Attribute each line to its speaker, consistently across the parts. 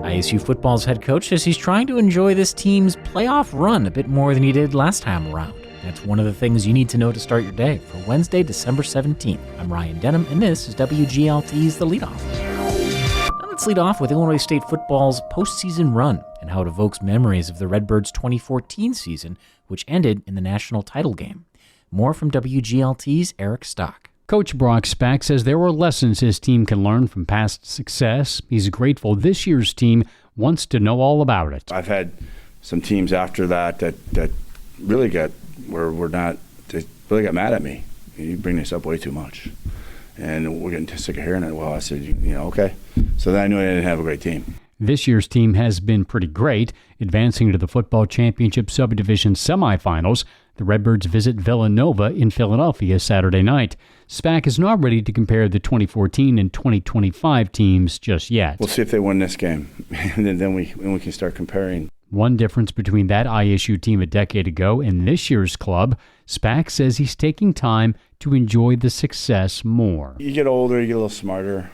Speaker 1: ISU football's head coach says he's trying to enjoy this team's playoff run a bit more than he did last time around. That's one of the things you need to know to start your day for Wednesday, December 17th. I'm Ryan Denham, and this is WGLT's The Leadoff. Now let's lead off with Illinois State football's postseason run and how it evokes memories of the Redbirds' 2014 season, which ended in the national title game. More from WGLT's Eric Stock.
Speaker 2: Coach Brock Spack says there were lessons his team can learn from past success. He's grateful this year's team wants to know all about it.
Speaker 3: I've had some teams after that really got they really got mad at me. You bring this up way too much. And we're getting sick of hearing it. Well, I said, okay. So then I knew I didn't have a great team.
Speaker 2: This year's team has been pretty great, advancing to the football championship subdivision semifinals. The Redbirds visit Villanova in Philadelphia Saturday night. Spack is not ready to compare the 2014 and 2025 teams just yet.
Speaker 3: We'll see if they win this game, and then we can start comparing.
Speaker 2: One difference between that ISU team a decade ago and this year's club, Spack says he's taking time to enjoy the success more.
Speaker 3: You get older, you get a little smarter,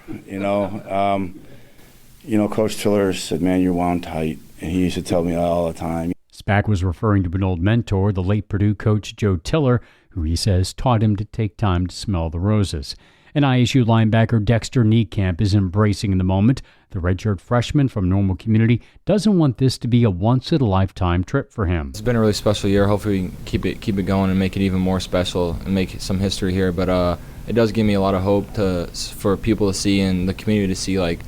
Speaker 3: Coach Tiller said, man, you're wound tight, and he used to tell me all the time.
Speaker 2: Spack was referring to an old mentor, the late Purdue coach Joe Tiller, who he says taught him to take time to smell the roses. And ISU linebacker Dexter Niekamp is embracing the moment. The redshirt freshman from Normal Community doesn't want this to be a once-in-a-lifetime trip for him.
Speaker 4: It's been a really special year. Hopefully we can keep it going and make it even more special and make some history here. But it does give me a lot of hope for people to see and the community to see, like,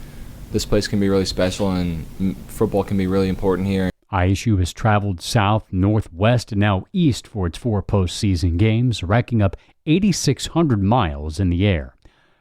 Speaker 4: this place can be really special and football can be really important here.
Speaker 2: ISU has traveled south, northwest, and now east for its 4 postseason games, racking up 8,600 miles in the air.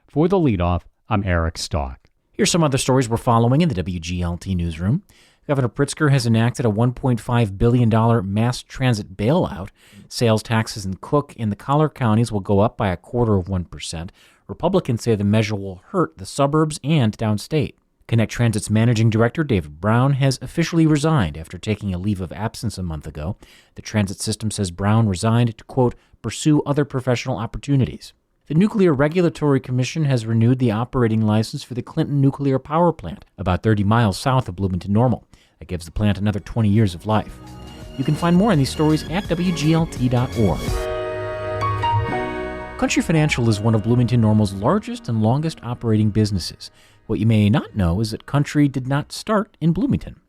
Speaker 2: For The Leadoff, I'm Eric Stock.
Speaker 1: Here's some other stories we're following in the WGLT newsroom. Governor Pritzker has enacted a $1.5 billion mass transit bailout. Sales taxes in Cook and the Collar counties will go up by 0.25%. Republicans say the measure will hurt the suburbs and downstate. Connect Transit's managing director, David Brown, has officially resigned after taking a leave of absence a month ago. The transit system says Brown resigned to, quote, pursue other professional opportunities. The Nuclear Regulatory Commission has renewed the operating license for the Clinton Nuclear Power Plant, about 30 miles south of Bloomington Normal. That gives the plant another 20 years of life. You can find more on these stories at WGLT.org. Country Financial is one of Bloomington Normal's largest and longest operating businesses. What you may not know is that Country did not start in Bloomington.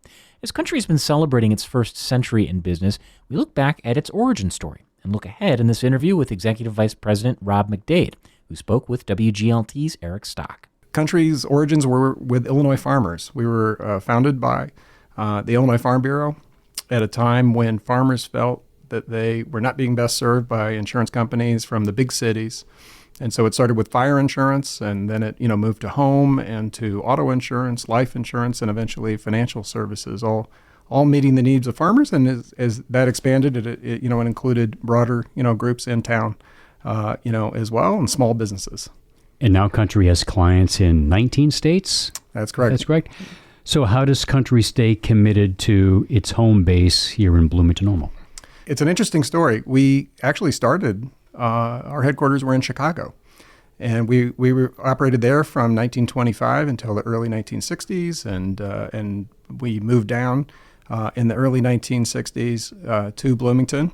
Speaker 1: As Country has been celebrating its first century in business, we look back at its origin story and look ahead in this interview with Executive Vice President Rob McDade, who spoke with WGLT's Eric Stock.
Speaker 5: Country's origins were with Illinois farmers. We were founded by the Illinois Farm Bureau at a time when farmers felt that they were not being best served by insurance companies from the big cities. And so it started with fire insurance, and then it moved to home and to auto insurance, life insurance, and eventually financial services, all meeting the needs of farmers. And as that expanded, it included broader groups in town, as well, and small businesses.
Speaker 2: And now Country has clients in 19 states?
Speaker 5: That's correct.
Speaker 2: That's correct. So how does Country stay committed to its home base here in Bloomington Normal?
Speaker 5: It's an interesting story. We actually started, our headquarters were in Chicago. And we were operated there from 1925 until the early 1960s, and we moved down in the early 1960s to Bloomington.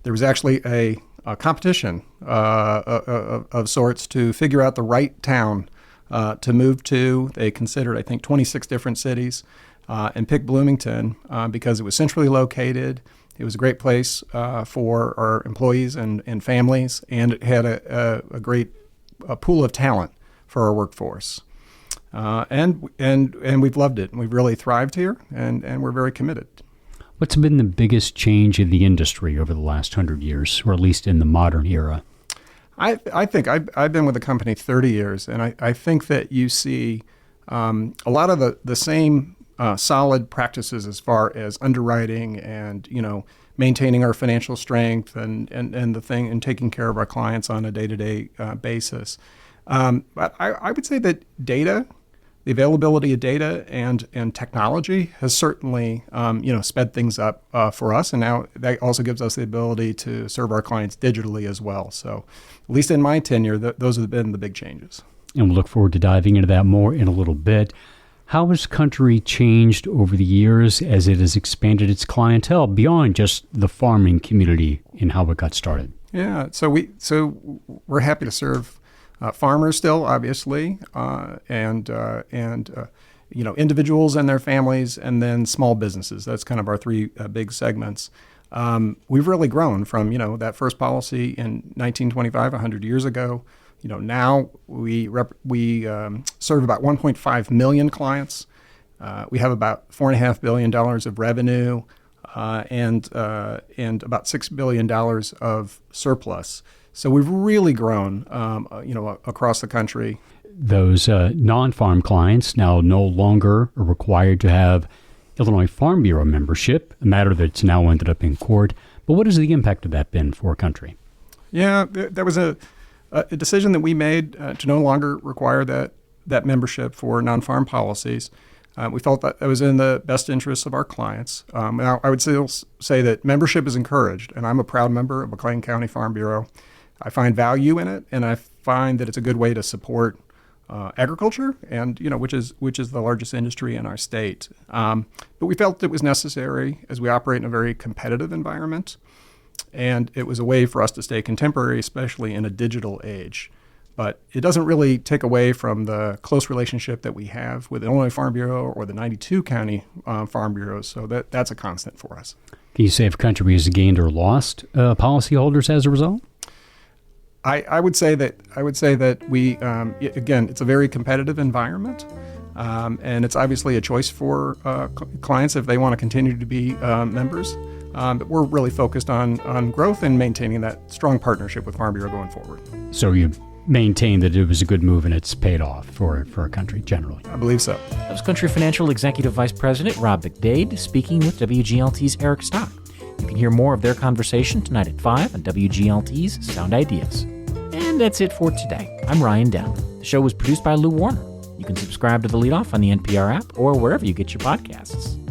Speaker 5: There was actually a competition of sorts to figure out the right town to move to. They considered, I think, 26 different cities and picked Bloomington because it was centrally located. It was a great place for our employees and families, and it had a great pool of talent for our workforce. And we've loved it. We've really thrived here, and we're very committed.
Speaker 2: What's been the biggest change in the industry over the last 100 years, or at least in the modern era?
Speaker 5: I think I've been with the company 30 years, and I think that you see a lot of the same solid practices as far as underwriting and maintaining our financial strength and taking care of our clients on a day-to-day basis. But I would say that data, the availability of data and technology has certainly sped things up for us, and now that also gives us the ability to serve our clients digitally as well. So at least in my tenure, those have been the big changes.
Speaker 2: And we'll look forward to diving into that more in a little bit. How has Country changed over the years as it has expanded its clientele beyond just the farming community in how it got started?
Speaker 5: Yeah, so we're happy to serve farmers still, obviously, and individuals and their families, and then small businesses. That's kind of our three big segments. We've really grown from that first policy in 1925, 100 years ago. Now we serve about 1.5 million clients. We have about $4.5 billion of revenue and about $6 billion of surplus. So we've really grown, across the country.
Speaker 2: Those non-farm clients now no longer are required to have Illinois Farm Bureau membership, a matter that's now ended up in court. But what has the impact of that been for Country?
Speaker 5: Yeah, that was a decision that we made to no longer require that membership for non-farm policies. We felt that was in the best interests of our clients. Now, I would still say that membership is encouraged, and I'm a proud member of McLean County Farm Bureau. I find value in it, and I find that it's a good way to support agriculture, and which is the largest industry in our state. But we felt it was necessary as we operate in a very competitive environment. And it was a way for us to stay contemporary, especially in a digital age. But it doesn't really take away from the close relationship that we have with the Illinois Farm Bureau or the 92 county farm bureaus. So that's a constant for us.
Speaker 2: Can you say if Country has gained or lost policyholders as a result?
Speaker 5: I would say that we again, it's a very competitive environment. And it's obviously a choice for clients if they want to continue to be members. But we're really focused on growth and maintaining that strong partnership with Farm Bureau going forward.
Speaker 2: So you maintain that it was a good move and it's paid off for Country generally?
Speaker 5: I believe so.
Speaker 1: That was Country Financial Executive Vice President Rob McDade speaking with WGLT's Eric Stock. You can hear more of their conversation tonight at 5 on WGLT's Sound Ideas. And that's it for today. I'm Ryan Down. The show was produced by Lou Warner. You can subscribe to The Leadoff on the NPR app or wherever you get your podcasts.